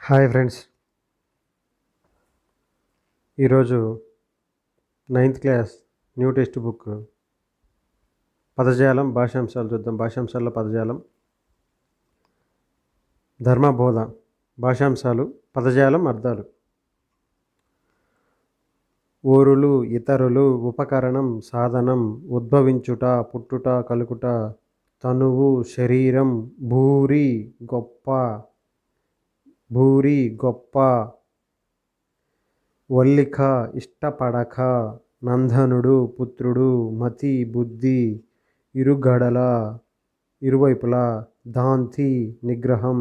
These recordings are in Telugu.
Hi friends. ఈరోజు 9th class new text book పదజాలం భాషాంశాలు చూద్దాం. భాషాంశాల్లో పదజాలం, ధర్మబోధ. భాషాంశాలు, పదజాలం, అర్థాలు. ఓరులు, ఇతరులు, ఉపకరణం, సాధనం, ఉద్భవించుట, పుట్టుట, కలుగుట, తనువు, శరీరం, భూరి, గొప్ప, వల్లిక, ఇష్టపడక, నందనుడు, పుత్రుడు, మతి, బుద్ధి, ఇరుగడల, ఇరువైపులా, దాంతి, నిగ్రహం.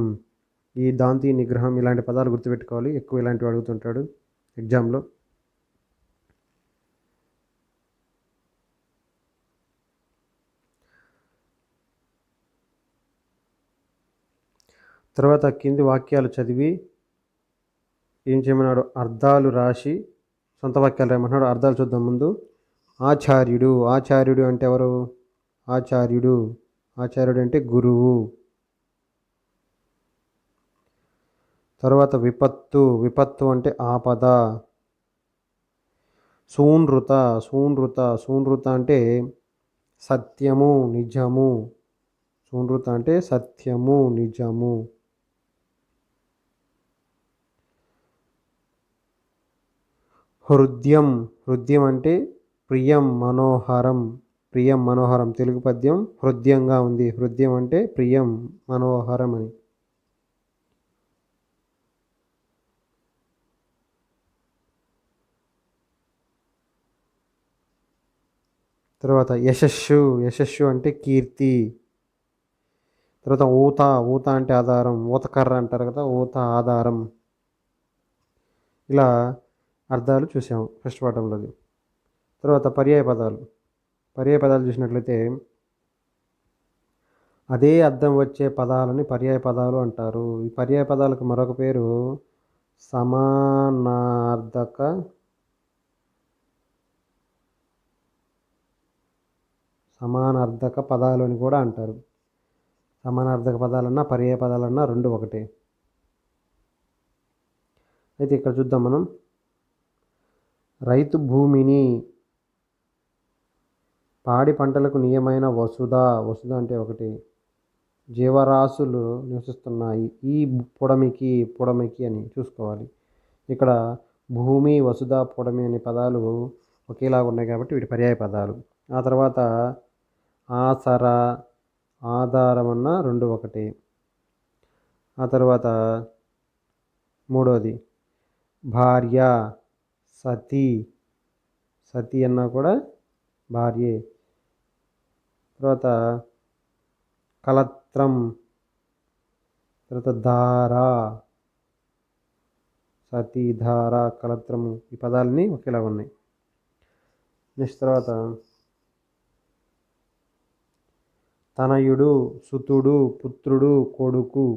ఈ దాంతి, నిగ్రహం ఇలాంటి పదాలు గుర్తుపెట్టుకోవాలి. ఎక్కువ ఇలాంటివి అడుగుతుంటాడు ఎగ్జామ్లో. తర్వాత కింది వాక్యాలు చదివి ఏం చేయమన్నాడు, అర్థాలు రాసి సొంత వాక్యాలు రాయమన్నాడు. అర్థాలు చూద్దాం ముందు. ఆచార్యుడు. ఆచార్యుడు అంటే ఎవరు? ఆచార్యుడు అంటే గురువు. తర్వాత విపత్తు అంటే ఆపద. సూనృత అంటే సత్యము, నిజము. సూనృత అంటే సత్యము, నిజము. హృద్యం అంటే ప్రియం, మనోహరం. తెలుగు పద్యం హృద్యంగా ఉంది. హృద్యం అంటే ప్రియం, మనోహరం అని. తర్వాత యశస్సు అంటే కీర్తి. తర్వాత ఊత అంటే ఆధారం. ఊతకర్ర అంటారు కదా, ఊత ఆధారం. ఇలా అర్థాలు చూసాము ఫస్ట్ పాఠంలోది. తర్వాత పర్యాయ పదాలు చూసినట్లయితే అదే అర్థం వచ్చే పదాలని పర్యాయ పదాలు అంటారు. ఈ పర్యాయ పదాలకు మరొక పేరు సమానార్థక పదాలు అని కూడా అంటారు. సమానార్థక పదాలన్నా పర్యాయ పదాలన్నా రెండు ఒకటే. అయితే ఇక్కడ చూద్దాం మనం. రైతు భూమిని, పాడి పంటలకు నియమైన వసుధ అంటే ఒకటి, జీవరాశులు నివసిస్తున్నాయి ఈ పొడమికి అని చూసుకోవాలి. ఇక్కడ భూమి, వసుధ, పొడమి అనే పదాలు ఒకేలాగా ఉన్నాయి కాబట్టి వీటి పర్యాయ పదాలు. ఆ తర్వాత ఆసర, ఆధారం అన్న రెండు ఒకటి. ఆ తర్వాత మూడోది భార్య, సతి అన్నా కూడా భార్యే. తర్వాత కలత్రం, తర్వాత ధార, సతి, ధార, కలత్రము ఈ పదాలని ఒకేలా ఉన్నాయి. నెక్స్ట్ తర్వాత తనయుడు, సుతుడు, పుత్రుడు, కొడుకు.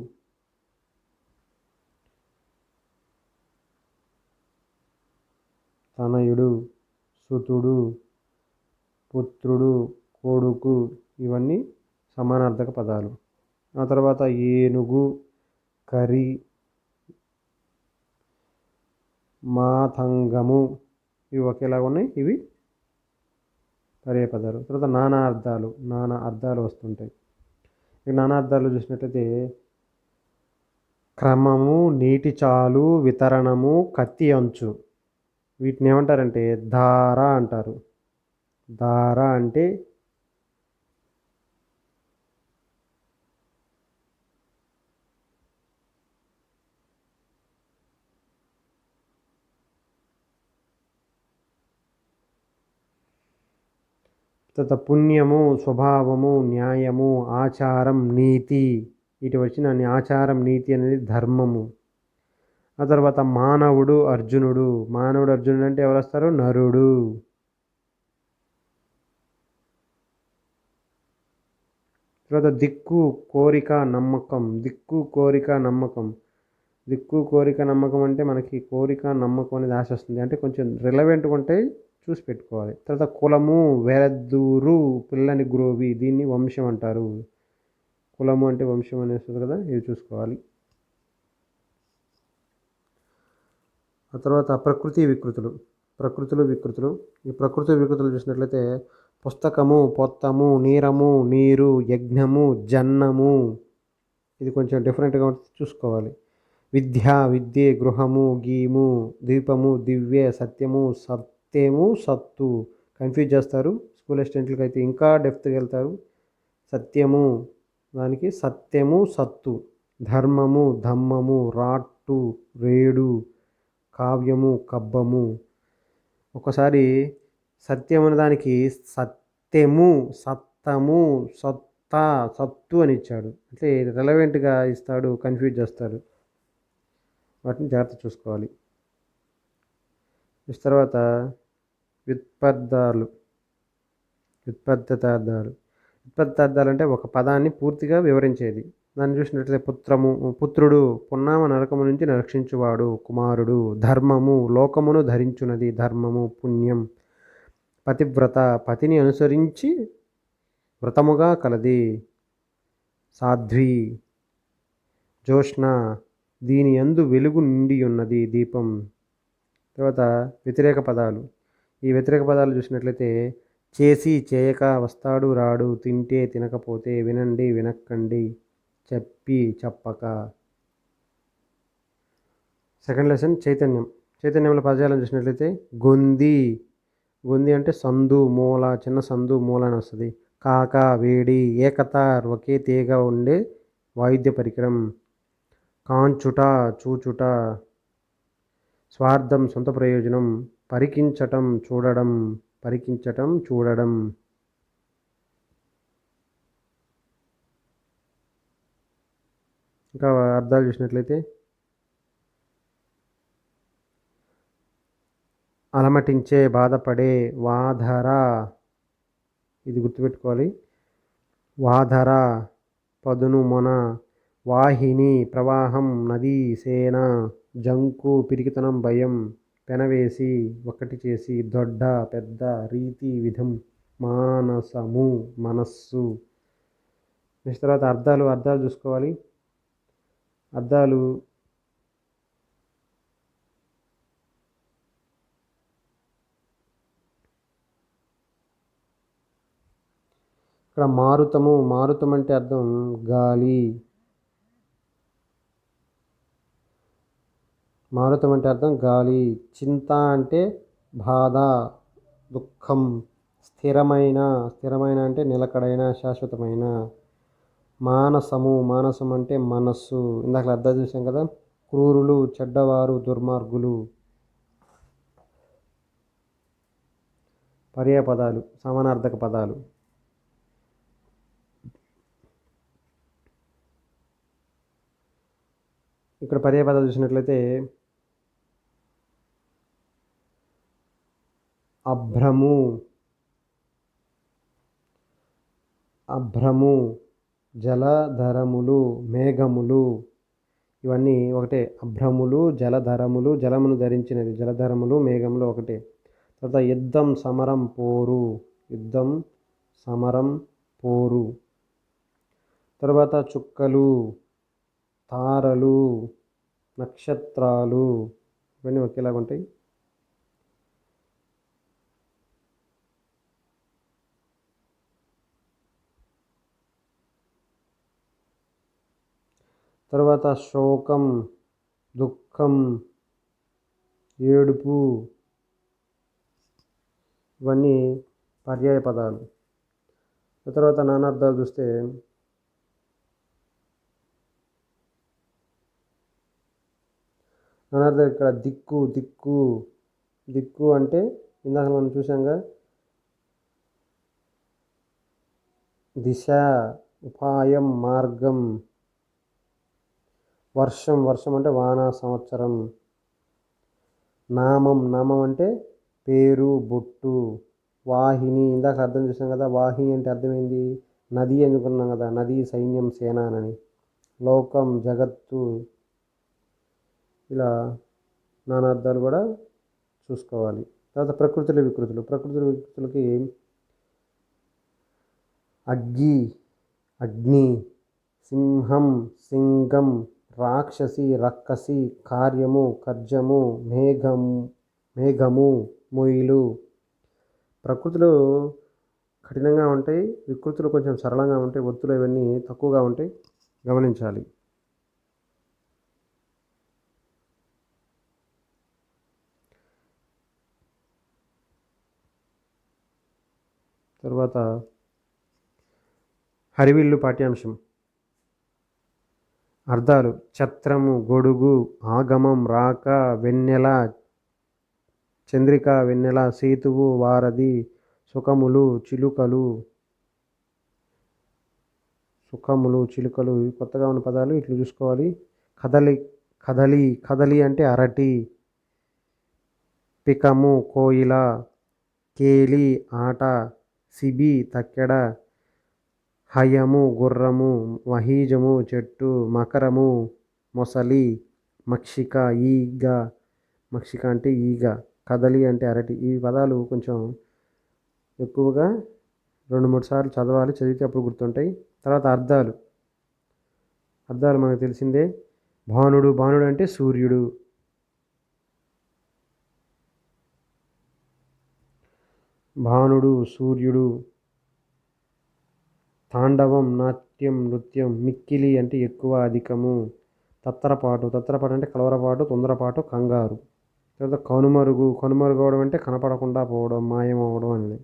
తనయుడు, సుతుడు, పుత్రుడు, కొడుకు ఇవన్నీ సమానార్థక పదాలు. ఆ తర్వాత ఏనుగు, కరి, మాతంగము ఇవి ఒకేలాగా ఉన్నాయి. ఇవి పర్యాయ పదాలు. తర్వాత నానా అర్థాలు వస్తుంటాయి. ఈ నానా అర్థాలు చూసినట్లయితే క్రమము, నీటి చాలు, వితరణము, కత్తి అంచు. వీటిని ఏమంటారంటే ధార అంటారు. ధార అంటే తర్వాత పుణ్యము, స్వభావము, న్యాయము, ఆచారం, నీతి. ఇటు వచ్చిన ఆచారం, నీతి అనేది ధర్మము. ఆ తర్వాత మానవుడు, అర్జునుడు అంటే ఎవరు వస్తారు? నరుడు. తర్వాత దిక్కు, కోరిక, నమ్మకం. దిక్కు, కోరిక, నమ్మకం అంటే మనకి కోరిక, నమ్మకం అనేది ఆశ వస్తుంది. అంటే కొంచెం రిలవెంట్గా ఉంటాయి, చూసి పెట్టుకోవాలి. తర్వాత కులము, వెరద్దూరు, పిల్లని గ్రోవి. దీన్ని వంశం అంటారు. కులము అంటే వంశం అని వస్తుంది కదా, ఇది చూసుకోవాలి. ఆ తర్వాత ప్రకృతి వికృతులు. ప్రకృతులు వికృతులు. ఈ ప్రకృతి వికృతులు చూసినట్లయితే పుస్తకము, పొత్తము, నీరము, నీరు, యజ్ఞము, జన్నము. ఇది కొంచెం డిఫరెంట్‌గా ఉంటుంది చూసుకోవాలి. విద్య, విద్యే, గృహము, గీము, దీపము, దివ్యే, సత్యము, సత్యము, సత్తు. కన్‌ఫ్యూజ్ చేస్తారు. స్కూల్ అసిస్టెంట్‌లకైతే ఇంకా డెప్త్‌గా వెళ్తారు. సత్యము దానికి సత్యము, సత్తు. ధర్మము, ధమ్మము, రాట్టు, రేడు, కావ్యము, కబ్బము. ఒక్కోసారి సత్యం అనే దానికి సత్యము, సత్తము, సత్తా, సత్తు అని ఇచ్చాడు. అంటే రిలవెంట్‌గా ఇస్తాడు, కన్‌ఫ్యూజ్ చేస్తాడు. వాటిని జాగ్రత్త చూసుకోవాలి. తర్వాత వ్యుత్పన్నాలు. వ్యుత్పన్నార్థాలు. వ్యుత్పన్నార్థాలు అంటే ఒక పదాన్ని పూర్తిగా వివరించేది. దాన్ని చూసినట్లయితే పుత్రుడు, పున్నామ నరకము నుంచి రక్షించువాడు, కుమారుడు. ధర్మము, లోకమును ధరించున్నది, ధర్మము, పుణ్యం. పతివ్రత, పతిని అనుసరించి వ్రతముగా కలది, సాధ్వి. జ్యోత్స్న, దీని యందు వెలుగు నిండి ఉన్నది, దీపం. తర్వాత వ్యతిరేక పదాలు. ఈ వ్యతిరేక పదాలు చూసినట్లయితే చేసి, చేయక, వస్తాడు, రాడు, తింటే, తినకపోతే, వినండి, వినక్కండి, చెప్పి, చెప్పక. సెకండ్ లెసన్ చైతన్యం. చైతన్యంలో పదజాలం చూసినట్లయితే గొంది. గొంది అంటే సందు, మూల, చిన్న సందు, మూల అని వస్తుంది. కాక, వేడి. ఏకత, ఒకే తీగ ఉండే వాయిద్య పరికరం. కాంచుట, చూచుట. స్వార్థం, సొంత ప్రయోజనం. పరికించటం, చూడడం. పరికించటం, చూడడం. ఇంకా అర్థాలు చూసినట్లయితే అలమటించే, బాధపడే. వాధర, ఇది గుర్తుపెట్టుకోవాలి. వాధర, పదును, మొన. వాహిని, ప్రవాహం, నది, సేన. జంకు, పిరికితనం, భయం. పెనవేసి, ఒకటి చేసి. దొడ్డ, పెద్ద. రీతి, విధం. మానసము, మనస్సు. నెక్స్ట్ తర్వాత అర్థాలు చూసుకోవాలి. అర్థాలు ఇక్కడ మారుతము. మారుతం అంటే అర్థం గాలి. మారుతం అంటే అర్థం గాలి. చింత అంటే బాధ, దుఃఖం. స్థిరమైన. స్థిరమైన అంటే నిలకడైన, శాశ్వతమైన. మానసము. మానసం అంటే మనస్సు. ఇందాక అర్థం చూసాం కదా. క్రూరులు, చెడ్డవారు, దుర్మార్గులు. పర్యాయ పదాలు, సమానార్థక పదాలు. ఇక్కడ పర్యాయ పదాలు చూసినట్లయితే అభ్రము. అభ్రము, జలధరములు, మేఘములు. ఇవన్నీ ఒకటే. అభ్రములు, జలధరములు, జలమును ధరించినది. జలధరములు, మేఘములు ఒకటే. తర్వాత యుద్ధం, సమరం, పోరు. యుద్ధం, సమరం, పోరు. తర్వాత చుక్కలు, తారలు, నక్షత్రాలు. ఇవన్నీ ఒకేలాగా ఉంటాయి. తర్వాత శోకం, దుఃఖం, ఏడుపు. ఇవన్నీ పర్యాయ పదాలు. తర్వాత నానార్థాలు చూస్తే నానార్థాలు ఇక్కడ దిక్కు. దిక్కు. దిక్కు అంటే ఇందాక మనం చూసాంగా, దిశ, ఉపాయం, మార్గం. వర్షం. వర్షం అంటే వాన, సంవత్సరం. నామం. నామం అంటే పేరు, బొట్టు. వాహిని. ఇందాక అర్థం చూసాం కదా. వాహిని అంటే అర్థమైంది నది అనుకున్నాం కదా. నది, సైన్యం, సేన అని. లోకం, జగత్తు. ఇలా నానార్థాలు కూడా చూసుకోవాలి. తర్వాత ప్రకృతుల వికృతులు. ప్రకృతుల వికృతులకి అగ్గి, అగ్ని. సింహం, సింగం, రాక్షసి, రక్కసి, కార్యము, కర్జము, మేఘము, మొయిలు. ప్రకృతిలో కఠినంగా ఉంటాయి, వికృతులు కొంచెం సరళంగా ఉంటాయి, ఒత్తులు ఇవన్నీ తక్కువగా ఉంటాయి, గమనించాలి. తర్వాత హరివిల్లు పాఠ్యాంశం. అర్థాలు: ఛత్రము, గొడుగు, ఆగమం, రాక, వెన్నెల, చంద్రిక, వెన్నెల, సేతువు, వారధి, సుఖములు, చిలుకలు. ఇవి కొత్తగా ఉన్న పదాలు ఇట్లా చూసుకోవాలి. కదలి అంటే అరటి. పికము, కోయిల. కేలి, ఆట. సిబి, తక్కెడ. హయము, గుర్రము. మహీజము, చెట్టు. మకరము, మొసలి. మక్షిక, ఈగ. మక్షిక అంటే ఈగ. కదలి అంటే అరటి. ఈ పదాలు కొంచెం ఎక్కువగా 2-3 సార్లు చదవాలి, చదివితే అప్పుడు గుర్తుంటాయి. తర్వాత అర్థాలు మనకు తెలిసిందే. భానుడు అంటే సూర్యుడు. భానుడు, సూర్యుడు. తాండవం, నాట్యం, నృత్యం. మిక్కిలి అంటే ఎక్కువ, అధికము. తత్తరపాటు అంటే కలవరపాటు, తొందరపాటు, కంగారు. తర్వాత కనుమరుగు అవడం అంటే కనపడకుండా పోవడం, మాయం అవ్వడం అనేది.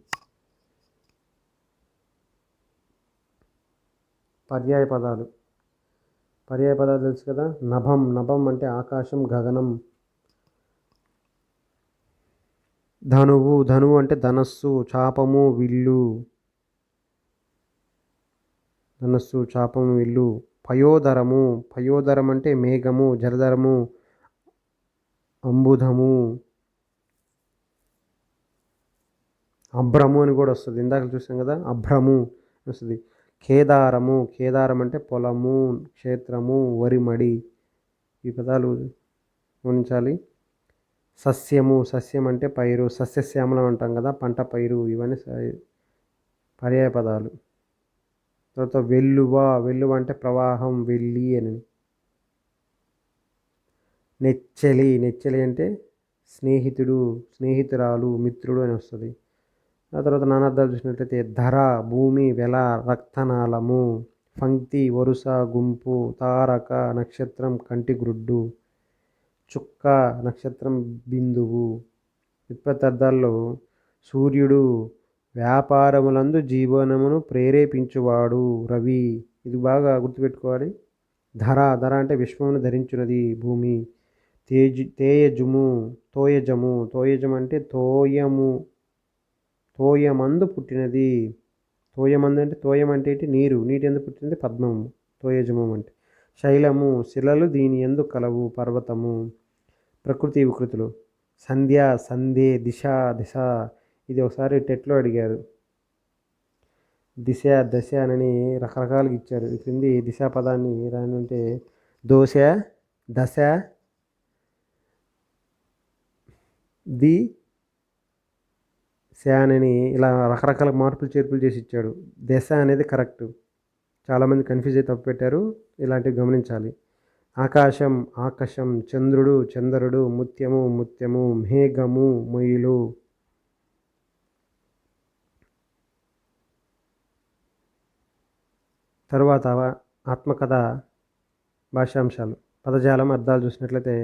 పర్యాయ పదాలు తెలుసు కదా. నభం అంటే ఆకాశం, గగనం. ధనువు అంటే ధనస్సు, చాపము, విల్లు. ధనస్సు, చాపము, విల్లు. పయోదరం అంటే మేఘము, జలధరము, అంబుధము. అభ్రము అని కూడా వస్తుంది, ఇందాక చూసాం కదా, అభ్రము వస్తుంది. కేదారం అంటే పొలము, క్షేత్రము, వరిమడి. ఈ పదాలు గమనించాలి. సస్యం అంటే పైరు, సస్యశ్యామలం అంటాం కదా, పంట పైరు. ఇవన్నీ పర్యాయ పదాలు. తర్వాత వెల్లువ అంటే ప్రవాహం, వెళ్ళి అని. నెచ్చెలి అంటే స్నేహితుడు, స్నేహితురాలు, మిత్రుడు అని వస్తుంది. ఆ తర్వాత నానార్థాలు చూసినట్లయితే ధర, భూమి, వెల, రక్తనాళము. పంక్తి, వరుస, గుంపు. తారక, నక్షత్రం, కంటిగ్రుడ్డు. చుక్క, నక్షత్రం, బిందువు. వ్యుత్పత్తార్థాల్లో సూర్యుడు వ్యాపారములందు జీవనమును ప్రేరేపించువాడు, రవి. ఇది బాగా గుర్తుపెట్టుకోవాలి. ధర అంటే విశ్వమును ధరించున్నది, భూమి. తోయజము అంటే తోయమందు పుట్టినది. తోయం అంటే నీరు, నీటి ఎందు పుట్టినది పద్మము, తోయజము అంటే. శైలము, శిలలు దీని ఎందు కలవు, పర్వతము. ప్రకృతి వికృతులు: సంధ్య, సంధే, దిశ. ఇది ఒకసారి టెట్లో అడిగారు. దశ అని రకరకాలుగా ఇచ్చారు. ఈ క్రింది దిశా పదాన్ని రాని అంటే దోశ, దశ, శానని ఇలా రకరకాల మార్పులు చేర్పులు చేసి ఇచ్చాడు. దశ అనేది కరెక్ట్. చాలామంది కన్ఫ్యూజ్ అయితే తప్పు పెట్టారు, ఇలాంటివి గమనించాలి. ఆకాశం, చంద్రుడు, ముత్యము, మేఘము, మొయిలు. తరువాత ఆత్మకథ భాషాంశాలు. పదజాలం అర్థాలు చూసినట్లయితే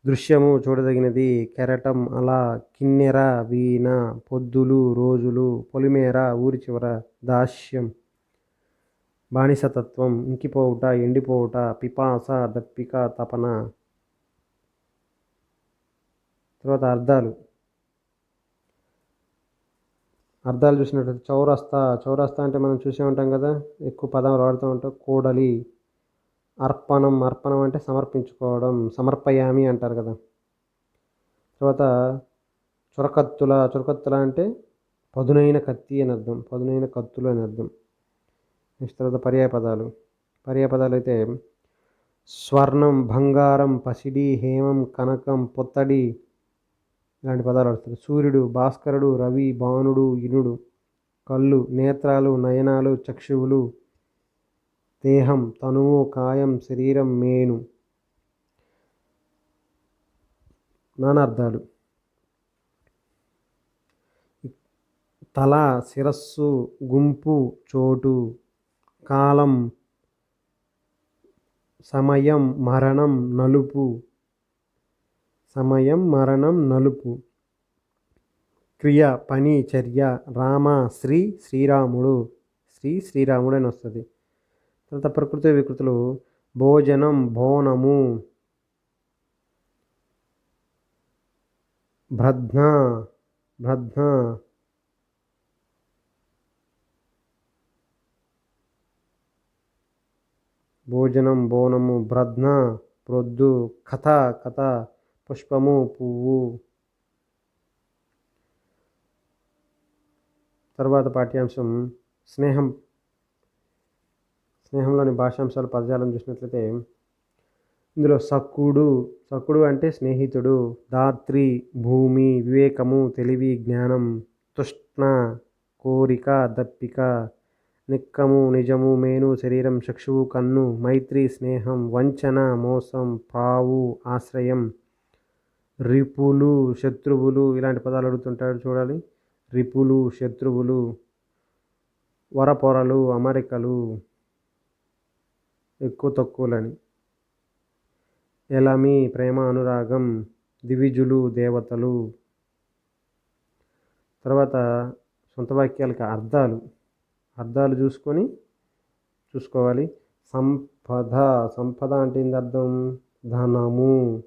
దృశ్యము, చూడదగినది. కెరటం, అల. కిన్నెర, వీణ. పొద్దులు, రోజులు. పొలిమేర, ఊరి చివర. దాస్యం, బానిసతత్వం. ఇంకిపోవుట, ఎండిపోవుట. పిపాస, దప్పిక, తపన. తర్వాత అర్థాలు చూసినట్లయితే చౌరస్తా అంటే మనం చూసే ఉంటాం కదా, ఎక్కువ పదం వాడుతూ ఉంటాం. కూడలి. అర్పణం అంటే సమర్పించుకోవడం, సమర్పయామి అంటారు కదా. తర్వాత చురకత్తుల అంటే పదునైన కత్తి అని అర్థం, పదునైన కత్తులు అని అర్థం. నెక్స్ట్ తర్వాత పర్యాయ పదాలు అయితే స్వర్ణం, బంగారం, పసిడి, హేమం, కనకం, పొత్తడి. ఇలాంటి పదాలు వస్తాయి. సూర్యుడు, భాస్కరుడు, రవి, భానుడు, ఇనుడు. కళ్ళు, నేత్రాలు, నయనాలు, చక్షువులు. దేహం, తనువు, కాయం, శరీరం, మేను. నానార్థాలు. తల, శిరస్సు, గుంపు, చోటు, కాలం, సమయం, మరణం, నలుపు. సమయం, మరణం, నలుపు. క్రియ, పని, చర్య. రామ, శ్రీ, శ్రీరాముడు. శ్రీరాముడు అని వస్తుంది. తర్వాత ప్రకృతి వికృతులు భోజనం, భోనము, భ్రజ్ఞ, భోజనం, బోనము, భ్రజ్ఞ, ప్రొద్దు, కథ, పుష్పము, పువ్వు. తర్వాత పాఠ్యాంశం స్నేహంలోని భాషాంశాలు పదజాలం చూసినట్లయితే ఇందులో సక్కుడు అంటే స్నేహితుడు. ధాత్రి, భూమి, వివేకము, తెలివి, జ్ఞానం. తృష్ణ, కోరిక, దప్పిక. నిక్కము, నిజము, మేను, శరీరం, చక్షువు, కన్ను. మైత్రి, స్నేహం. వంచన, మోసం. పావు, ఆశ్రయం. రిపులు, శత్రువులు. ఇలాంటి పదాలు అడుగుతుంటాడు, చూడాలి. రిపులు, శత్రువులు. వరపొరలు, అమరికలు, ఎక్కువ తక్కువలని. ఎలమి, ప్రేమ, అనురాగం. దివిజులు, దేవతలు. తర్వాత సొంత వాక్యాలకు అర్థాలు చూసుకోవాలి. సంపద అంటే ఏంది అర్థం? ధనము.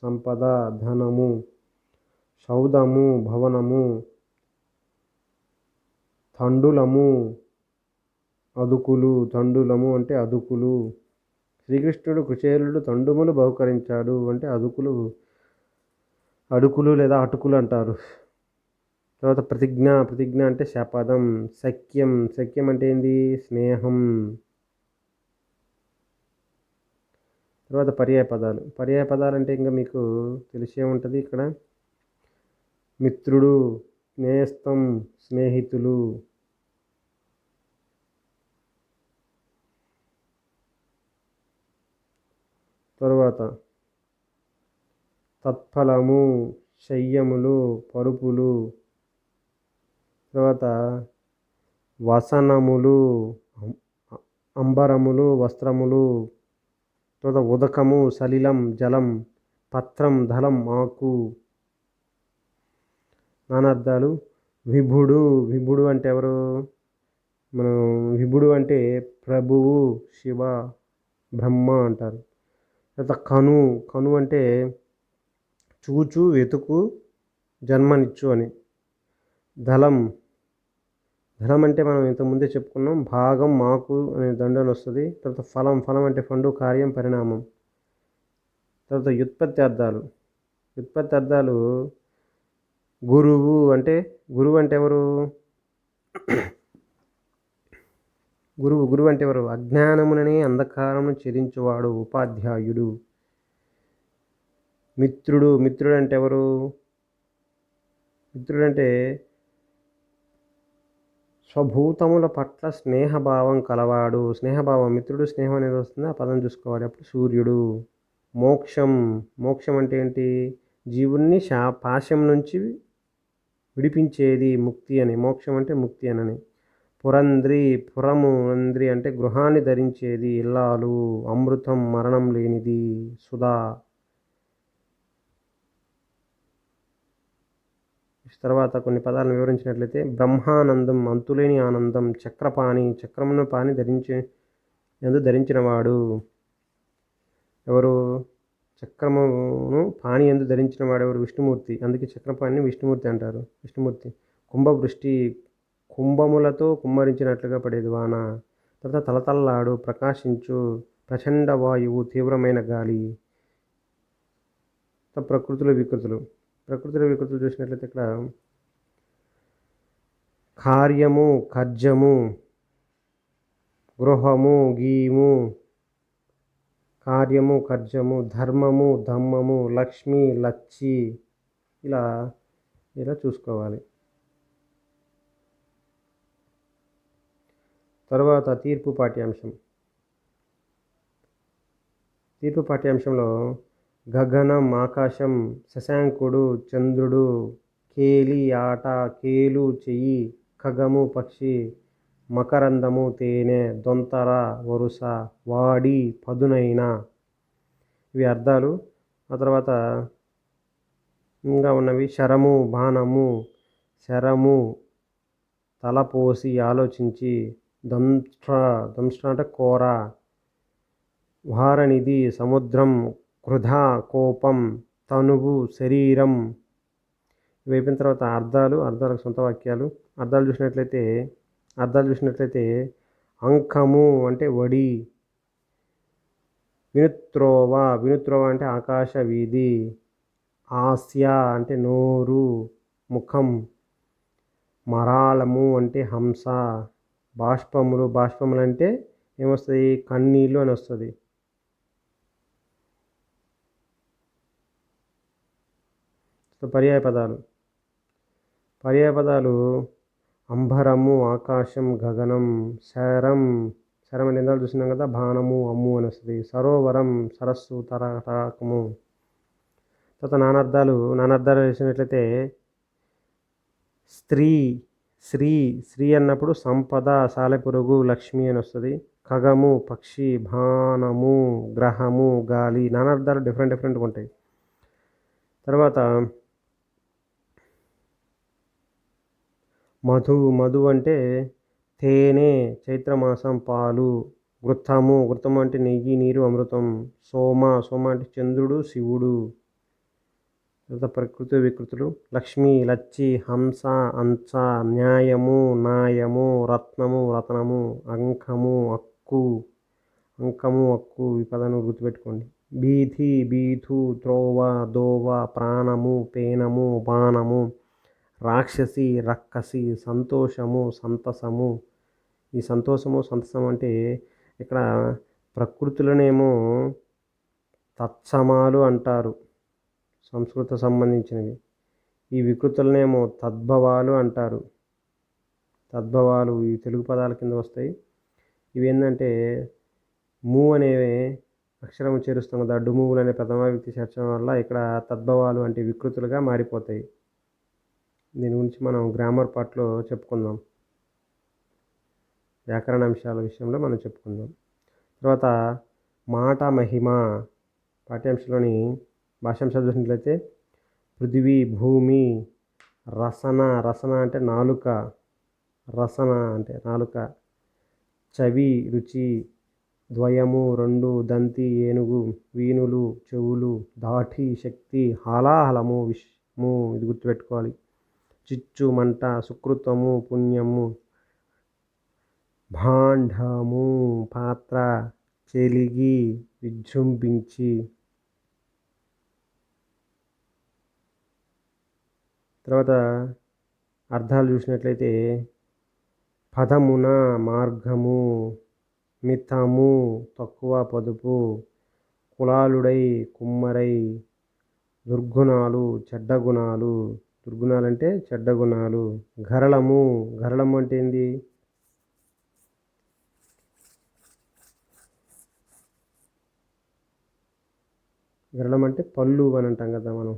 సంపద, ధనము. సౌధము, భవనము. తండులము, తండులము అంటే అదుకులు. శ్రీకృష్ణుడు కుచేలుడు తండుములు బహుకరించాడు అంటే అడుకులు లేదా అటుకులు అంటారు. తర్వాత ప్రతిజ్ఞ అంటే శపథం. సఖ్యం అంటే ఏంది? స్నేహం. తర్వాత పర్యాయ పదాలు అంటే ఇంకా మీకు తెలిసే ఉంటుంది. ఇక్కడ మిత్రుడు, నేస్తం, స్నేహితులు. తరువాత తత్ఫలము, శయ్యములు, పరుపులు. తర్వాత వసనములు, అంబరములు, వస్త్రములు. తర్వాత ఉదకము, సలిలం, జలం. పత్రం, దళం, ఆకు. నానార్థాలు. విభుడు అంటే ఎవరు? మనం విభుడు అంటే ప్రభువు, శివ, బ్రహ్మ అంటారు. తర్వాత కను అంటే చూచు, వెతుకు, జన్మనిచ్చు అని. దళం అంటే మనం ఇంతకుముందే చెప్పుకున్నాం, భాగం, మాకు అనే దండన వస్తుంది. తర్వాత ఫలం అంటే పండు, కార్యం, పరిణామం. తర్వాత వ్యుత్పత్తి అర్థాలు. గురువు అంటే ఎవరు? గురువు అంటే ఎవరు? అజ్ఞానముననే అంధకారమును ఛేదించువాడు, ఉపాధ్యాయుడు. మిత్రుడు అంటే ఎవరు? మిత్రుడంటే స్వభూతముల పట్ల స్నేహభావం కలవాడు. మిత్రుడు, స్నేహం అనేది వస్తుంది, ఆ పదం చూసుకోవాలి. అప్పుడు సూర్యుడు. మోక్షం అంటే ఏంటి? జీవుణ్ణి పాశం నుంచి విడిపించేది ముక్తి అని. మోక్షం అంటే ముక్తి అని. పురము అంటే గృహాన్ని ధరించేది, ఇల్లాలు. అమృతం, మరణం లేనిది, సుధా. తర్వాత కొన్ని పదాలను వివరించినట్లయితే బ్రహ్మానందం, అంతులేని ఆనందం. చక్రమును పాని ధరించినవాడు. ఎవరు? చక్రమును పాని ఎందు ధరించినవాడు ఎవరు? విష్ణుమూర్తి. అందుకే చక్రపాణిని విష్ణుమూర్తి అంటారు. కుంభవృష్టి, కుంభములతో కుమ్మరించినట్లుగా పడేది వాన. తర్వాత తలతల్లాడు, ప్రకాశించు, ప్రచండ వాయువు, తీవ్రమైన గాలి. ప్రకృతిలో వికృతులు చూసినట్లయితే ఇక్కడ కార్యము, కర్జము. గృహము, గీము. కార్యము, కర్జము. ధర్మము, ధమ్మము. లక్ష్మి, లచ్చి. ఇలా చూసుకోవాలి. తర్వాత తీర్పు పాఠ్యాంశంలో గగనం ఆకాశం, శశాంకుడు చంద్రుడు, కేలి ఆట కేలు చెయ్యి, ఖగము పక్షి, మకరందము తేనె, దొంతర వరుస, వాడి పదునైన. ఇవి అర్థాలు. ఆ తర్వాత ఇంకా ఉన్నవి శరము బాణము, శరము తలపోసి ఆలోచించి, దంష్ట్ర దంష్ట్ర అంటే కోర, వారనిధి సముద్రం, క్రుధ కోపం, తనువు శరీరం. ఇవి అయిపోయిన తర్వాత అర్థాలకు సొంత వాక్యాలు. అర్థాలు చూసినట్లయితే అంకము అంటే వడి, వినుత్రోవ అంటే ఆకాశ వీధి, హాస్య అంటే నోరు ముఖం, మరాళము అంటే హంస, బాష్పములు అంటే ఏమొస్తుంది, కన్నీళ్ళు అని వస్తుంది. పర్యాయపదాలు అంబరము ఆకాశం, గగనం, శరం అంటే ఇందాక చూసినాం కదా, బాణము అమ్ము అని వస్తుంది. సరోవరం సరస్సు, తటాకము. తర్వాత నానార్థాలు వేసినట్లయితే శ్రీ అన్నప్పుడు సంపద, సాలెపురుగు, లక్ష్మి అని వస్తుంది. ఖగము పక్షి, బాణము గ్రహము, గాలి. నానార్థాలు డిఫరెంట్గా ఉంటాయి. తర్వాత మధు అంటే తేనె, చైత్రమాసం పాలు. వృత్తము అంటే నెయ్యి, నీరు, అమృతం. సోమ అంటే చంద్రుడు, శివుడు. తర్వాత ప్రకృతి వికృతులు. లక్ష్మి లచ్చి, హంస అంచ, న్యాయము నాయము, రత్నము, అంకము అక్కు. ఈ పదాన్ని గుర్తుపెట్టుకోండి. బీథి బీథు, త్రోవ దోవ, ప్రాణము పేనము, బాణము, రాక్షసి రక్కసి, సంతోషము సంతసము. ఈ సంతోషము సంతసము అంటే ఇక్కడ ప్రకృతులనేమో తత్సమాలు అంటారు, సంస్కృత సంబంధించినవి. ఈ వికృతులనేమో తద్భవాలు అంటారు. ఈ తెలుగు పదాల కింద వస్తాయి. ఇవి ఏంటంటే మూ అనే అక్షరం చేరుస్తాం కదా, అడ్డుమూవులు అనే ప్రథమ వ్యక్తి చేర్చడం వల్ల ఇక్కడ తద్భవాలు అంటే వికృతులుగా మారిపోతాయి. దీని గురించి మనం గ్రామర్ పార్ట్లో చెప్పుకుందాం, వ్యాకరణ అంశాల విషయంలో మనం చెప్పుకుందాం. తర్వాత మాట మహిమ పాఠ్యాంశంలోని భాషాంశాలు చూసినట్లయితే పృథివీ భూమి, రసన అంటే నాలుక, చవి రుచి, ద్వయము రెండు, దంతి ఏనుగు, వీణులు చెవులు, దాఠి శక్తి, హాలాహలము విషము. ఇది గుర్తుపెట్టుకోవాలి. చిచ్చు మంట, సుకృతము పుణ్యము, భాండము పాత్ర, చెలిగి విజృంభించి. తర్వాత అర్థాలు చూసినట్లయితే పదమున మార్గము, మితము తక్కువ పొదుపు, కులాలుడై కుమ్మరై, దుర్గుణాలు చెడ్డ గుణాలు. అంటే చెడ్డ గుణాలు. గరళము అంటే ఏంది, గరళం అంటే పళ్ళు అని అంటాం కదా మనం,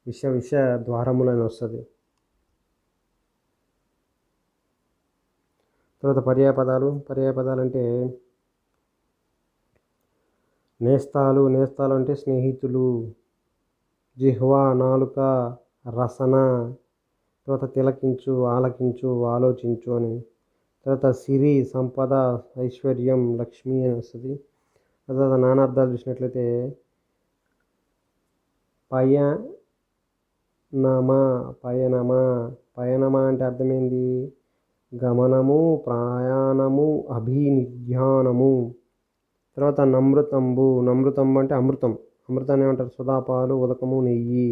విష ద్వారములని వస్తుంది. తర్వాత పర్యాయపదాలు అంటే నేస్తాలు అంటే స్నేహితులు. జిహ్వా నాలుక, రసన. తర్వాత తిలకించు, ఆలకించు, ఆలోచించు అని. తర్వాత సిరి సంపద, ఐశ్వర్యం, లక్ష్మి అని వస్తుంది. తర్వాత నానార్థాలు చూసినట్లయితే పయనమా అంటే అర్థమైంది, గమనము, ప్రయాణము, అభినిధ్యానము. తర్వాత నమృతంబు అంటే అమృతాన్ని ఏమంటారు, సుధాపాలు, ఉదకము, నెయ్యి.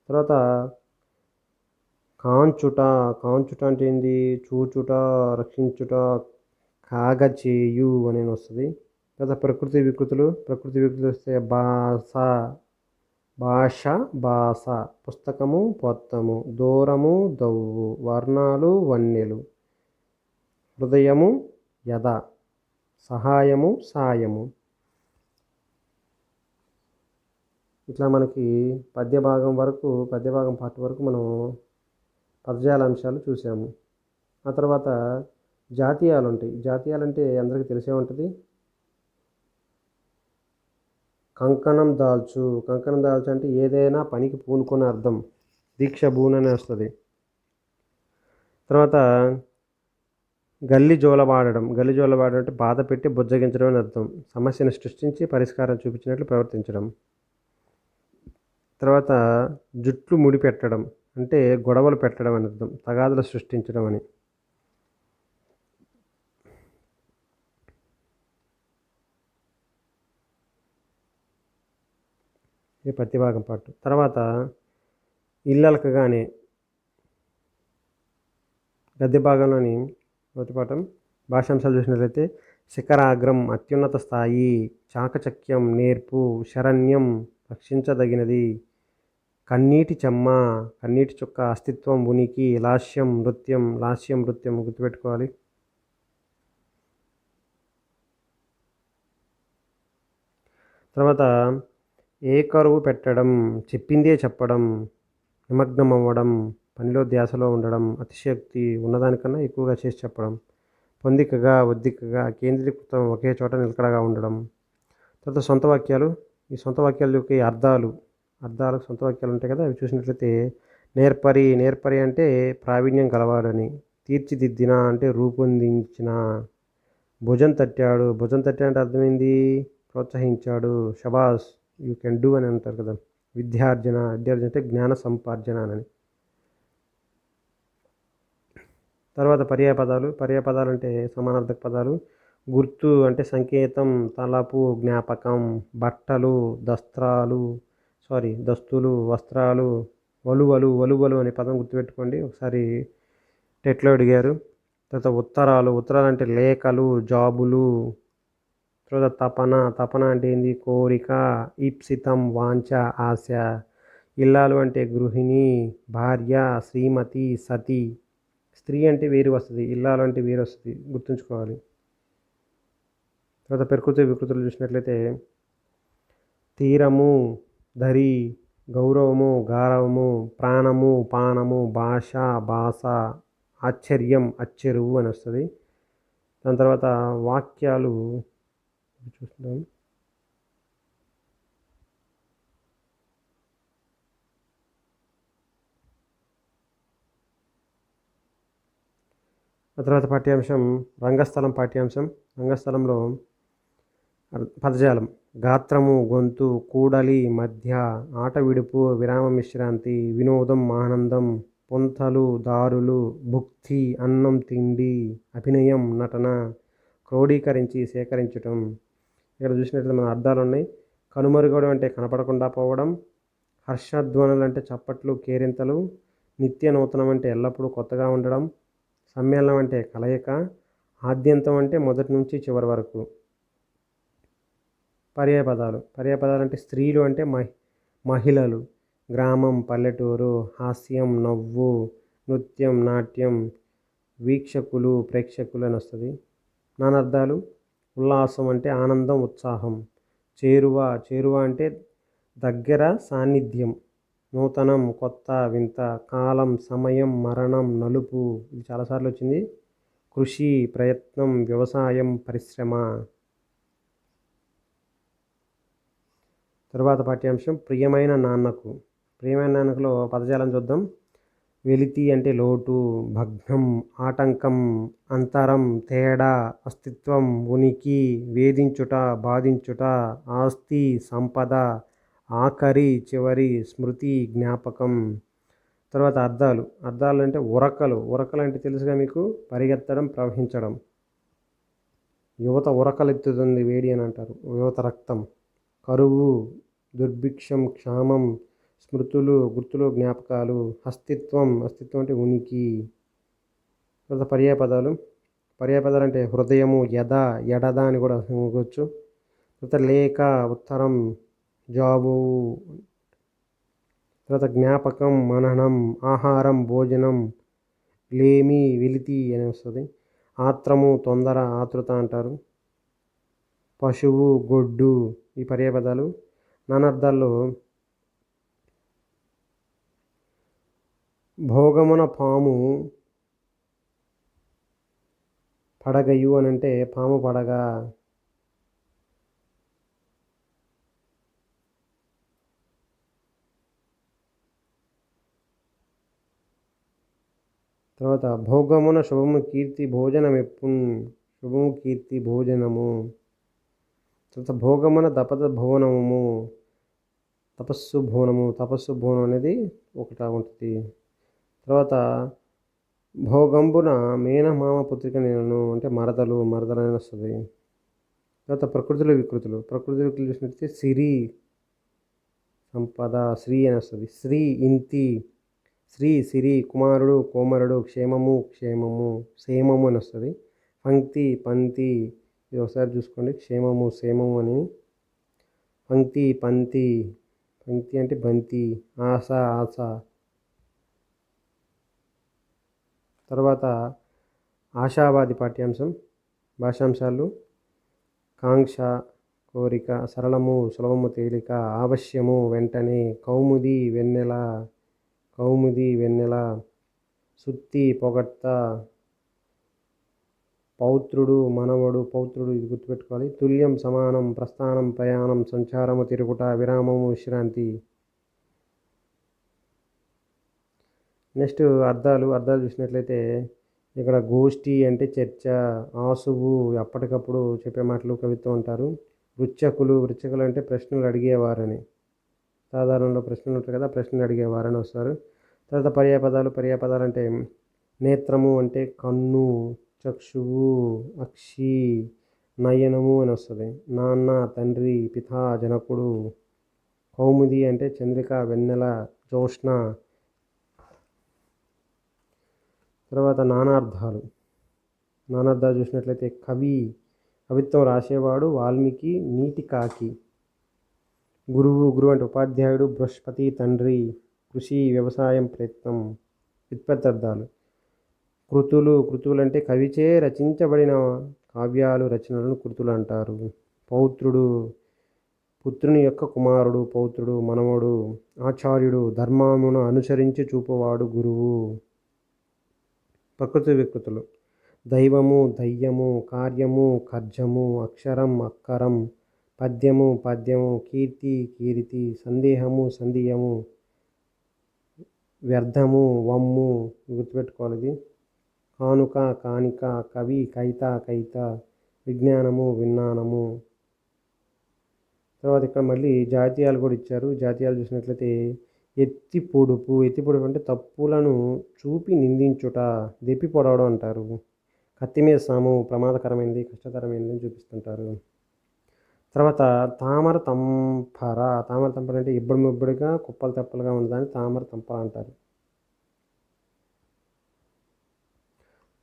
తర్వాత కాంచుట అంటే ఏంది, చూచుట, రక్షించుట, కాగచేయు అని వస్తుంది. తర్వాత ప్రకృతి వికృతులు వస్తే భాష, పుస్తకము పొత్తము, దూరము దవ్వు, వర్ణాలు వన్నెలు, హృదయము యద, సహాయము సాయము. ఇట్లా మనకి పద్య భాగం పార్ట్ వరకు మనం పదజాల అంశాలు చూసాము. ఆ తర్వాత జాతీయాలు ఉంటాయి. జాతీయాలంటే అందరికీ తెలిసే ఉంటుంది. కంకణం దాల్చు అంటే ఏదైనా పనికి పూనుకునే అర్థం. దీక్ష బూనని వస్తుంది. తర్వాత గల్లి జోలబాడడం అంటే బాధ పెట్టి బుజ్జగించడం అని అర్థం. సమస్యను సృష్టించి పరిష్కారం చూపించినట్లు ప్రవర్తించడం. తర్వాత జుట్లు ముడిపెట్టడం అంటే గొడవలు పెట్టడం అని అర్థం. తగాదులు సృష్టించడం అని. ఇది ప్రతిభాగం పాటు. తర్వాత ఇల్లలకగానే గద్య భాగంలోని మొదటి పాఠం భాషాంశాలు చూసినట్లయితే శిఖరాగ్రం అత్యున్నత స్థాయి, చాకచక్యం నేర్పు, శరణ్యం రక్షించదగినది, కన్నీటి చెమ్మ కన్నీటి చుక్క, అస్తిత్వం ఉనికి, లాస్యం నృత్యం గుర్తుపెట్టుకోవాలి. తర్వాత ఏకరువు పెట్టడం చెప్పిందే చెప్పడం, నిమగ్నం అవ్వడం, పనిలో ధ్యాసలో ఉండడం, అతిశయోక్తి ఉన్నదానికన్నా ఎక్కువగా చేసి చెప్పడం, ఒద్దికగా కేంద్రీకృతం ఒకే చోట నిలకడగా ఉండడం. తర్వాత సొంత వాక్యాలు. ఈ సొంత వాక్యాలకి అర్థాలకు సొంత వాక్యాలు ఉంటాయి కదా, అవి చూసినట్లయితే నేర్పరి అంటే ప్రావీణ్యం గలవాడని, తీర్చిదిద్దిన అంటే రూపొందించిన, భుజం తట్టాడు అంటే అర్థమైంది ప్రోత్సహించాడు, షబాస్ యూ కెన్ డూ అని అంటారు కదా. విద్యార్జన అంటే జ్ఞాన సంపార్జన అని. తర్వాత పర్యాయపదాలు అంటే సమానార్థక పదాలు. గుర్తు అంటే సంకేతం, తలపు, జ్ఞాపకం, బట్టలు, దస్తులు, వస్త్రాలు, వలువలు అనే పదం గుర్తుపెట్టుకోండి, ఒకసారి టెట్లో అడిగారు. తర్వాత ఉత్తరాలు అంటే లేఖలు, జాబులు. తర్వాత తపన అంటే ఏంది, కోరిక, ఈప్సితం వాంఛ, ఆశ. ఇల్లాలు అంటే గృహిణి, భార్య, శ్రీమతి, సతి. స్త్రీ అంటే వేరు వస్తుంది, ఇల్లాలు అంటే వేరు వస్తుంది, గుర్తుంచుకోవాలి. తర్వాత ప్రకృతి వికృతులు చూసినట్లయితే తీరము, ధరి, గౌరవము, గారవము, ప్రాణము, పానము, భాష, ఆశ్చర్యం, అచ్చెరువు అని వస్తుంది. దాని తర్వాత వాక్యాలు చూస్తున్నాం. ఆ తర్వాత పాఠ్యాంశం రంగస్థలంలో పదజాలం గాత్రము, గొంతు, కూడలి, మధ్య, ఆట విడుపు, విరామం, విశ్రాంతి, వినోదం, ఆనందం, పొంతలు, దారులు, భుక్తి, అన్నం, తిండి, అభినయం, నటన, క్రోడీకరించి, సేకరించటం. ఇక్కడ చూసినట్లయితే మన అర్థాలు ఉన్నాయి. కనుమరుగవడం అంటే కనపడకుండా పోవడం, హర్షధ్వనులు అంటే చప్పట్లు, కేరింతలు, నిత్య నూతనం అంటే ఎల్లప్పుడూ కొత్తగా ఉండడం, సమ్మేళనం అంటే కలయిక, ఆద్యంతం అంటే మొదటి నుంచి చివరి వరకు. పర్యాయపదాలు అంటే స్త్రీలు అంటే మహిళలు, గ్రామం, పల్లెటూరు, హాస్యం, నవ్వు, నృత్యం, నాట్యం, వీక్షకులు, ప్రేక్షకులు అని వస్తుంది. నానార్థాలు ఉల్లాసం అంటే ఆనందం, ఉత్సాహం, చేరువ అంటే దగ్గర, సాన్నిధ్యం, నూతనం, కొత్త, వింత, కాలం, సమయం, మరణం, నలుపు, ఇది చాలాసార్లు వచ్చింది, కృషి, ప్రయత్నం, వ్యవసాయం, పరిశ్రమ. తర్వాత పాఠ్యాంశం ప్రియమైన నాన్నకులో పదజాలం చూద్దాం. వెలితి అంటే లోటు, భగ్నం, ఆటంకం, అంతరం, తేడా, అస్తిత్వం, ఉనికి, వేధించుట, బాధించుట, ఆస్తి, సంపద, ఆఖరి, చివరి, స్మృతి, జ్ఞాపకం. తర్వాత అర్థాలు అంటే ఉరకలు అంటే తెలుసుగా మీకు, పరిగెత్తడం, ప్రవహించడం. యువత ఉరకలెత్తుతుంది వేడి అని అంటారు, యువత రక్తం. కరువు, దుర్భిక్షం, క్షామం, స్మృతులు, గుర్తులు, జ్ఞాపకాలు, అస్తిత్వం అంటే ఉనికి. తర్వాత పర్యాయపదాలు అంటే హృదయము, ఎడద అని కూడా అనుకోవచ్చు. తర్వాత లేఖ, ఉత్తరం, జాబు. తర్వాత జ్ఞాపకం, మననం, ఆహారం, భోజనం, లేమి, వెలితి అని వస్తుంది. ఆత్రము, తొందర, ఆతృత అంటారు. పశువు, గొడ్డు, ఈ పర్యాయపదాలు. నానార్థాల్లో భోగమున పాము పడగయు అని అంటే పాము పడగ. తర్వాత భోగమున శుభము కీర్తి భోజనమెప్పున్, శుభము కీర్తి భోజనము. తర్వాత భోగమున దపద భువనము, తపస్సు భువనము, తపస్సు భువనం అనేది ఒకట ఉంటుంది. తర్వాత భోగంబున మేనమామ పుత్రిక నేను అంటే మరదలు అని వస్తుంది. తర్వాత ప్రకృతిలో వికృతులు, ప్రకృతి వికృతులు చూసినట్లయితే సిరి సంపద, శ్రీ అని వస్తుంది. శ్రీ ఇంతి, శ్రీ సిరి, కుమారుడు కోమరుడు, క్షేమము క్షేమము అని వస్తుంది. పంక్తి పంతి, ఇది ఒకసారి చూసుకోండి, క్షేమము క్షేమము అని. పంక్తి పంతి అంటే బంతి. ఆశ తర్వాత ఆశావాది పాఠ్యాంశం భాషాంశాలు: కాంక్ష కోరిక, సరళము సులభము తేలిక, ఆవశ్యము వెంటనే, కౌముది వెన్నెల, సుత్తి పొగడ్త, పౌత్రుడు మనవడు, ఇది గుర్తుపెట్టుకోవాలి. తుల్యం సమానం, ప్రస్థానం ప్రయాణం, సంచారము తిరుగుట, విరామము విశ్రాంతి. నెక్స్ట్ అర్థాలు చూసినట్లయితే ఇక్కడ గోష్ఠి అంటే చర్చ, ఆసువు అప్పటికప్పుడు చెప్పే మాటలు కవిత్వం అంటారు. వృచ్చకులు అంటే ప్రశ్నలు అడిగేవారని, సాధారణంలో ప్రశ్నలు ఉంటాయి కదా, ప్రశ్నలు అడిగేవారని వస్తారు. తర్వాత పర్యాపదాలు అంటే నేత్రము అంటే కన్ను, చక్షువు, అక్షి, నయనము అని వస్తుంది. నాన్న తండ్రి, పితా జనకుడు. కౌముది అంటే చంద్రిక వెన్నెల జ్యోత్స్న. తర్వాత నానార్థాలు చూసినట్లయితే కవిత్వం రాసేవాడు వాల్మీకి, నీటి కాకి. గురువు అంటే ఉపాధ్యాయుడు, బృహస్పతి తండ్రి. కృషి వ్యవసాయం ప్రయత్నం. వ్యుత్పత్తార్థాలు: కృతులు అంటే కవిచే రచించబడిన కావ్యాలు రచనలను కృతులు అంటారు. పౌత్రుడు పుత్రుని యొక్క కుమారుడు, పౌత్రుడు మనవడు. ఆచార్యుడు ధర్మమును అనుసరించి చూపువాడు, గురువు. ప్రకృతి వికృతులు: దైవము దయ్యము, కార్యము కర్జము, అక్షరం అక్కరం, పద్యము కీర్తి, సందేహము సందేయము, వ్యర్థము వమ్ము. గుర్తుపెట్టుకోవాలి ఇది. కానుక కానిక, కవి కైత, విజ్ఞానము విజ్ఞానము. తర్వాత ఇక్కడ మళ్ళీ జాతీయాలు కూడా ఇచ్చారు. జాతీయాలు చూసినట్లయితే ఎత్తి పొడుపు అంటే తప్పులను చూపి నిందించుట, దెప్పి పొడవడం అంటారు. కత్తి మీద సాము ప్రమాదకరమైనది, కష్టతరమైనది అని చూపిస్తుంటారు. తర్వాత తామర తంపర అంటే ఇబ్బడిగా కుప్పలు తెప్పలుగా ఉన్నదాన్ని తామర తంపర అంటారు.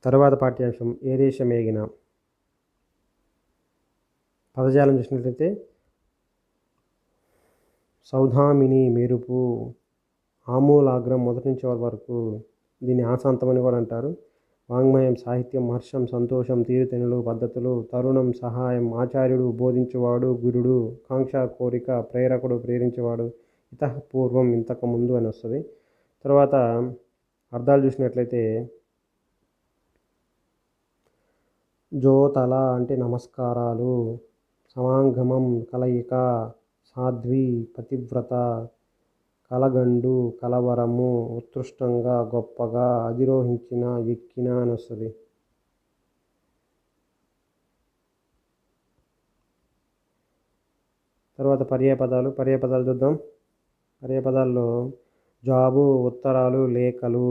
తరువాత పాఠ్యాంశం ఏ దేశమేగిన. పదజాలం చూసినట్లయితే సౌధామిని మెరుపు, ఆమూలాగ్రం మొదటి నుంచి వరకు. దీన్ని ఆశాంతం అని కూడా అంటారు. వాంగ్మయం సాహిత్యం, హర్షం సంతోషం, తీరుతెన్నులు పద్ధతులు. తరుణం సహాయం, ఆచార్యుడు బోధించేవాడు, గురుడు. కాంక్ష కోరిక, ప్రేరకుడు ప్రేరించేవాడు. ఇతః పూర్వం ఇంతకు ముందు అని వస్తుంది. తర్వాత అర్థాలు చూసినట్లయితే జోతల అంటే నమస్కారాలు, సమాగమం కలయిక, సాధ్వి పతివ్రత, కలగండు కలవరము, ఉత్కృష్టంగా గొప్పగా, అధిరోహించిన ఎక్కిన అని వస్తుంది. తర్వాత పర్యాపదాలు చూద్దాం. పర్యాపదాల్లో జాబు ఉత్తరాలు లేఖలు,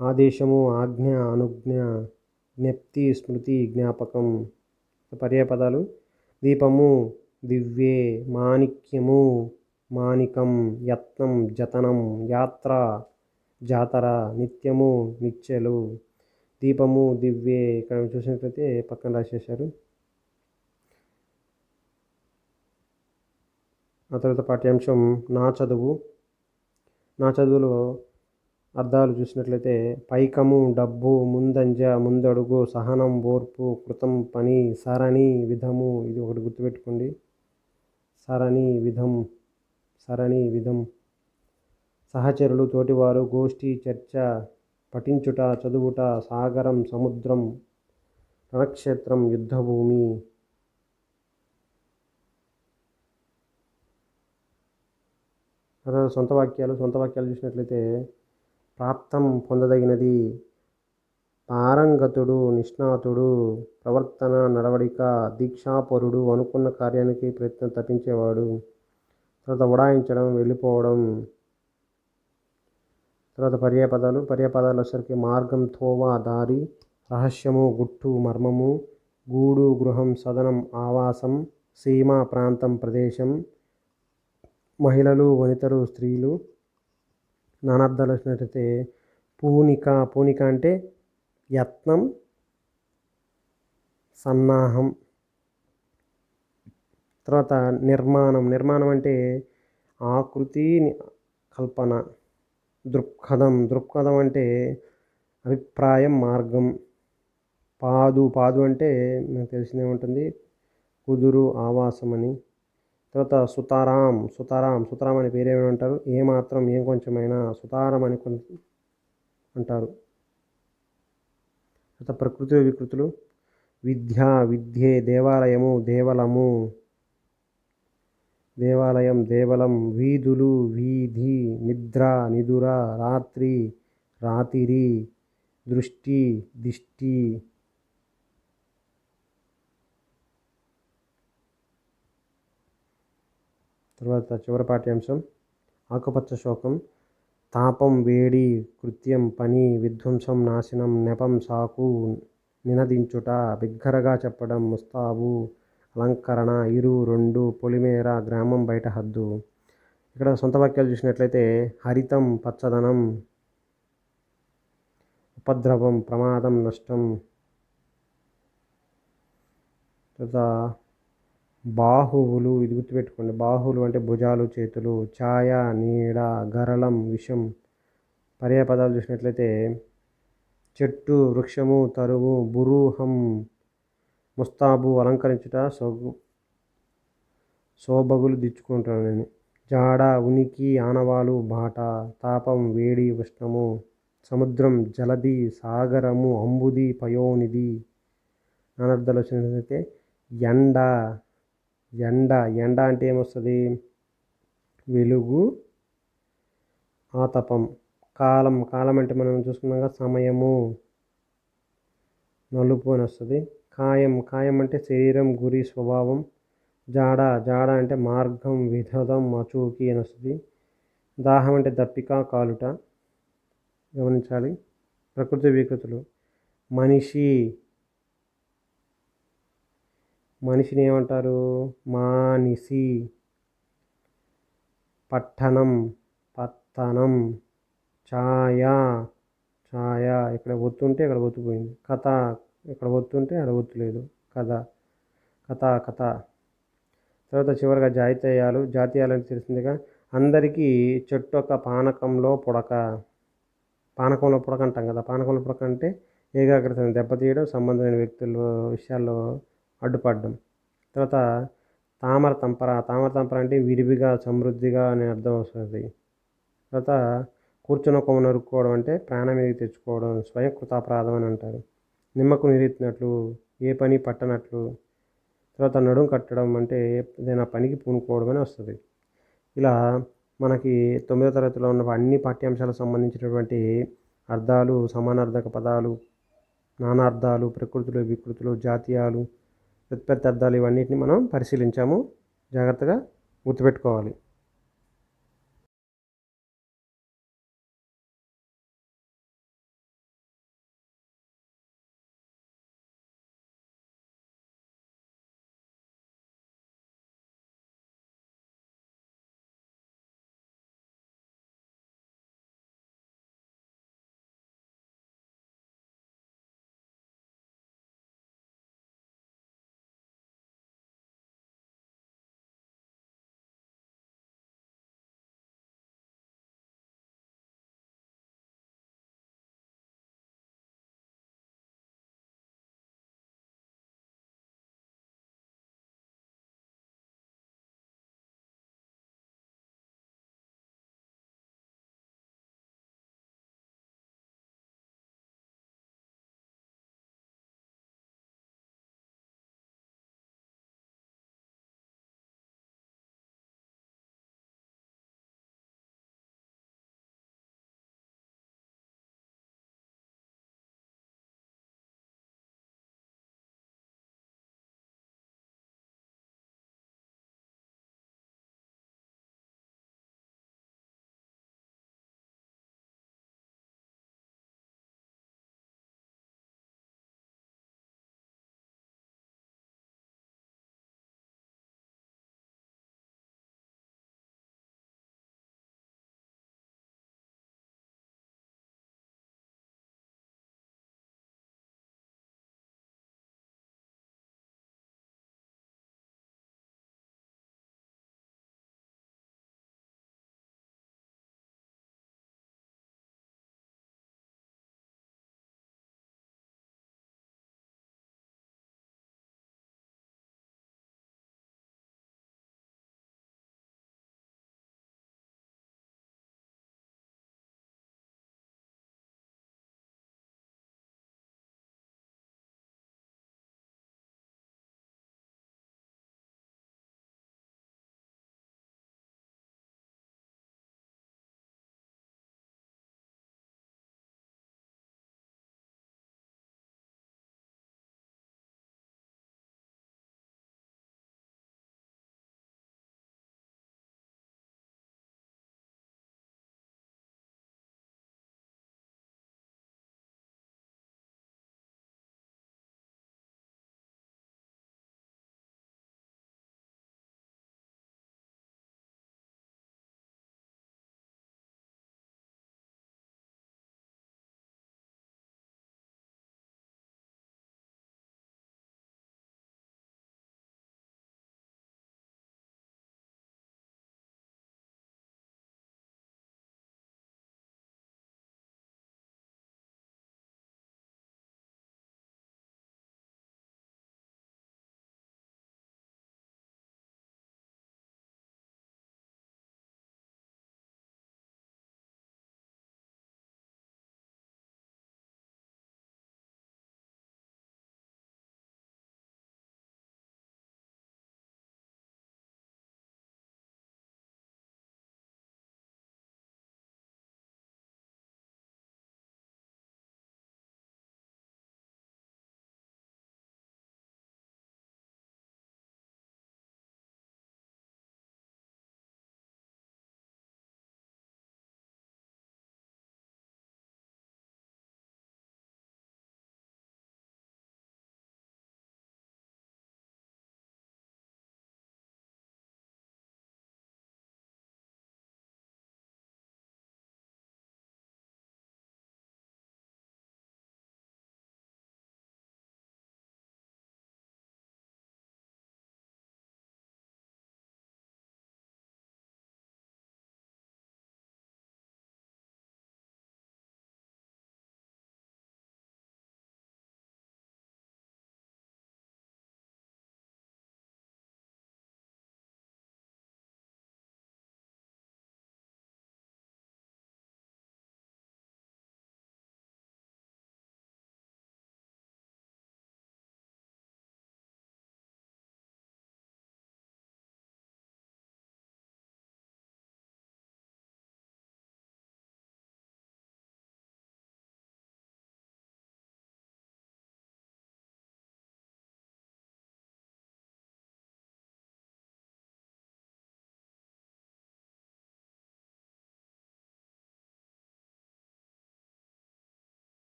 ఆదేశము ఆజ్ఞ అనుజ్ఞ, జ్ఞప్తి స్మృతి జ్ఞాపకం. పర్యాపదాలు దీపము దివ్యే, మాణిక్యము మాణికం, యత్నం జతనం, యాత్ర జాతర, నిత్యము నిత్యలు. దీపము దివ్యే ఇక్కడ చూసినట్లయితే పక్కన రాసేశారు. ఆ తర్వాత పాఠ్యాంశం నా చదువులో అర్థాలు చూసినట్లయితే పైకము డబ్బు, ముందంజ ముందడుగు, సహనం ఓర్పు, కృతం పని, సరణి విధము. ఇది ఒకటి గుర్తుపెట్టుకోండి, సరణి విధం. సహచరులు, తోటివారు, గోష్ఠి, చర్చ, పఠించుట, చదువుట, సాగరం, సముద్రం, రణక్షేత్రం, యుద్ధభూమి. తర్వాత సొంత వాక్యాలు చూసినట్లయితే ప్రాప్తం పొందదగినది, పారంగతుడు, నిష్ణాతుడు, ప్రవర్తన, నడవడిక, దీక్షాపరుడు, అనుకున్న కార్యానికి ప్రయత్నం తప్పించేవాడు. తర్వాత ఉడాయించడం, వెళ్ళిపోవడం. తర్వాత పర్యాయపదాలు వచ్చేసరికి మార్గం, తోవ, దారి, రహస్యము, గుట్టు, మర్మము, గూడు, గృహం, సదనం, ఆవాసం, సీమ, ప్రాంతం, ప్రదేశం, మహిళలు, వనితలు, స్త్రీలు. నానార్థాలు వచ్చినట్లయితే పూనిక అంటే యత్నం, సన్నాహం. తర్వాత నిర్మాణం అంటే ఆకృతి, కల్పన. దృక్పథం అంటే అభిప్రాయం, మార్గం. పాదు అంటే నాకు తెలిసిందే ఉంటుంది, కుదురు, ఆవాసం అని. తర్వాత సుతారాం అనే పేరేమైనా అంటారు, ఏమాత్రం ఏం కొంచెమైనా సుతారం అని అంటారు. తర్వాత ప్రకృతి వికృతులు, విద్యే, దేవాలయము, దేవాలయం, వీధులు, వీధి, నిద్ర, నిదుర, రాత్రి, రాతిరి, దృష్టి, దిష్టి. తర్వాత చివరి పాఠ్యాంశం ఆకుపచ్చ శోకం. తాపం, వేడి, కృత్యం, పని, విధ్వంసం, నాశనం, నెపం, సాకు, నినదించుట, బిగ్గరగా చెప్పడం, ముస్తాబు, అలంకరణ, ఇరు, రెండు, పొలిమేర, గ్రామం, బయట హద్దు. ఇక్కడ సొంత వాక్యాలు చూసినట్లయితే హరితం, పచ్చదనం, ఉపద్రవం, ప్రమాదం, నష్టం. తర్వాత బాహువులు, ఇది గుర్తుపెట్టుకోండి, బాహువులు అంటే భుజాలు, చేతులు. ఛాయ, నీడ, గరళం, విషం. పర్యాయపదాలు చూసినట్లయితే చెట్టు, వృక్షము, తరువు, బురూహం, ముస్తాబు, అలంకరించుట, సోబగులు దిచ్చుకుంటానని. జాడ, ఉనికి, ఆనవాలు, బాట. తాపం, వేడి, ఉష్ణము. సముద్రం, జలది, సాగరము, అంబుది, పయోనిధి. నానార్థాలు వచ్చినట్లయితే ఎండ అంటే ఏమొస్తుంది, వెలుగు, ఆతపం. కాలం అంటే మనం చూసుకున్నాక సమయము, నలుపు అని వస్తుంది. కాయం అంటే శరీరం, గురి, స్వభావం. జాడ అంటే మార్గం, విధం, అచూకి అని వస్తుంది. దాహం అంటే దప్పిక, కాలుట. గమనించాలి. ప్రకృతి వికృతులు, మనిషిని ఏమంటారు, మానిసి. పట్టణం, పత్తనం. ఛాయ, ఇక్కడ ఒత్తుంటే ఇక్కడ ఒత్తుపోయింది. కథ, ఇక్కడ ఒత్తుంటే అక్కడ ఒత్తు లేదు, కథ. తర్వాత చివరిగా జాతీయాలు అంటే తెలిసిందిగా. అందరికీ చెట్టు ఒక పానకంలో పుడక అంటాం కదా. పానకంలో పుడక అంటే ఏకాగ్రతను దెబ్బతీయడం, సంబంధమైన వ్యక్తుల విషయాల్లో అడ్డుపడడం. తర్వాత తామర తంపర అంటే విరివిగా, సమృద్ధిగా అనే అర్థం వస్తుంది. తర్వాత కూర్చున్న కొమ్మ నరుక్కోవడం అంటే ప్రాణం మీదకి తెచ్చుకోవడం, స్వయం కృతాపరాధం అని అంటారు. నిమ్మకు నీరెత్తినట్లు, ఏ పని పట్టనట్లు. తర్వాత నడుం కట్టడం అంటే ఏదైనా పనికి పూనుకోవడం అని వస్తుంది. ఇలా మనకి 9వ తరగతిలో ఉన్న అన్ని పాఠ్యాంశాలకు సంబంధించినటువంటి అర్థాలు, సమానార్థక పదాలు, నానార్థాలు, ప్రకృతులు, వికృతులు, జాతీయాలు, వ్యుత్పత్తి అర్థాలు, ఇవన్నిటిని మనం పరిశీలించాము. జాగ్రత్తగా గుర్తుపెట్టుకోవాలి.